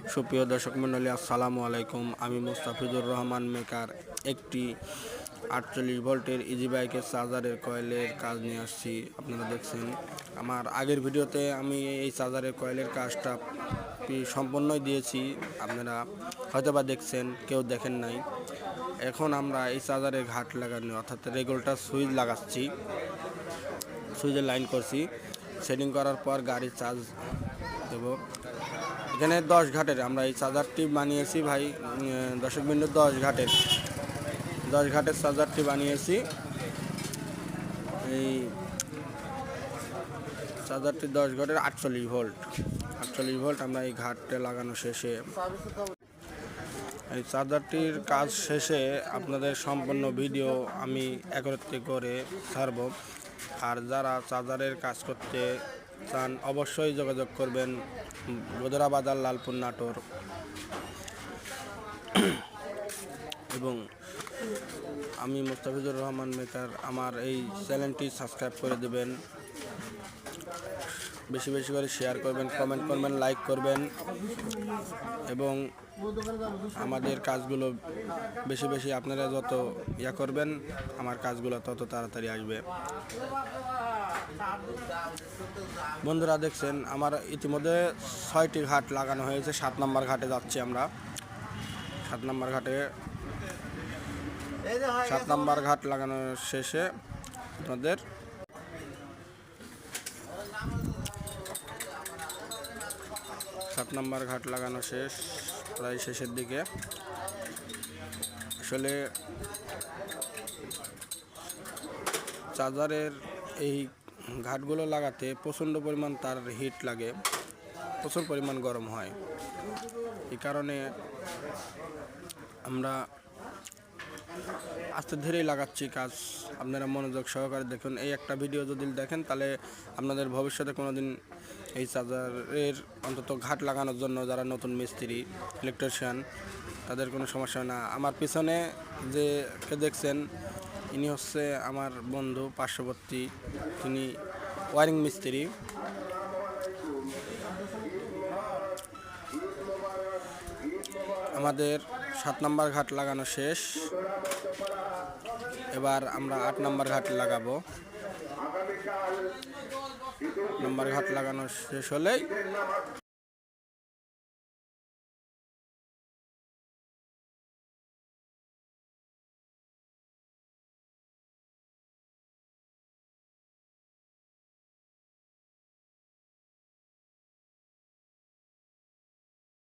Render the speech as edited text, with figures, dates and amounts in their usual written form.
সুপ্রিয় দর্শক মণ্ডলী, আসসালামু আলাইকুম। আমি মুস্তাফিজুর রহমান মেকার একটি 48 ভোল্টের ইজি বাইকের চার্জারের কয়েলের কাজ নিয়ে আসছি। আপনারা দেখছেন আমার আগের ভিডিওতে আমি এই চার্জারের কয়েলের কাজটা সম্পূর্ণই দিয়েছি, আপনারা হয়তোবা দেখছেন, কেউ দেখেন নাই। এখন আমরা এই চার্জারের ঘাট লাগানো অর্থাৎ রেগুলেটর সুইচ লাগাচ্ছি, সুইচের লাইন করছি। সেটিং করার পর গাড়ির চার্জ দেব। এখানে 10 ঘাটের আমরা এই চার্জারটি বানিয়েছি ভাই, দর্শকবৃন্দ, 10 ঘাটের চার্জারটি বানিয়েছি। এই চার্জারটি 10 ঘাটের 48 ভোল্ট। আমরা এই ঘাটটা লাগানো শেষে, এই চার্জারটির কাজ শেষে আপনাদের সম্পূর্ণ ভিডিও আমি একত্রিত করে ছাড়ব। আর যারা চার্জারের কাজ করতে চান অবশ্যই যোগাযোগ করবেন বদরা বাজার, লালপুর, নাটোর। এবং আমি মুস্তাফিজুর রহমান মেকার, আমার এই চ্যানেলটি সাবস্ক্রাইব করে দেবেন, বেশি বেশি করে শেয়ার করবেন, কমেন্ট করবেন, লাইক করবেন এবং আমাদের কাজগুলো বেশি বেশি আপনারা যত করবেন আমার কাজগুলো তত তাড়াতাড়ি আসবে। বন্ধুরা দেখছেন আমার ইতিমধ্যে 6টি ঘাট লাগানো হয়েছে। 7 নম্বর ঘাটে যাচ্ছি আমরা। 7 নম্বর ঘাট লাগানো শেষে আপনাদের 7 নম্বর ঘাট লাগানো শেষ, প্রায় শেষের দিকে। আসলে চার্জারের এই ঘাটগুলো লাগাতে প্রচণ্ড পরিমাণ তার হিট লাগে, প্রচুর পরিমাণ গরম হয়। এই কারণে আমরা আস্তে ধীরেই লাগাচ্ছি কাজ। আপনারা মনোযোগ সহকারে দেখুন। এই একটা ভিডিও যদি দেখেন তাহলে আপনাদের ভবিষ্যতে কোনো দিন এই চার্জারের অন্তত ঘাট লাগানোর জন্য যারা নতুন মিস্ত্রি, ইলেকট্রিশিয়ান, তাদের কোনো সমস্যা না। আমার পিছনে যে কে দেখছেন ইনি হচ্ছে আমার বন্ধু পার্শ্ববর্তী, তিনি ওয়ারিং মিস্ত্রি। আমাদের 7 নম্বর ঘাট লাগানো শেষ, এবার আমরা 8 নম্বর ঘাট লাগাবো। নম্বর ঘাট লাগানো শেষ হলেই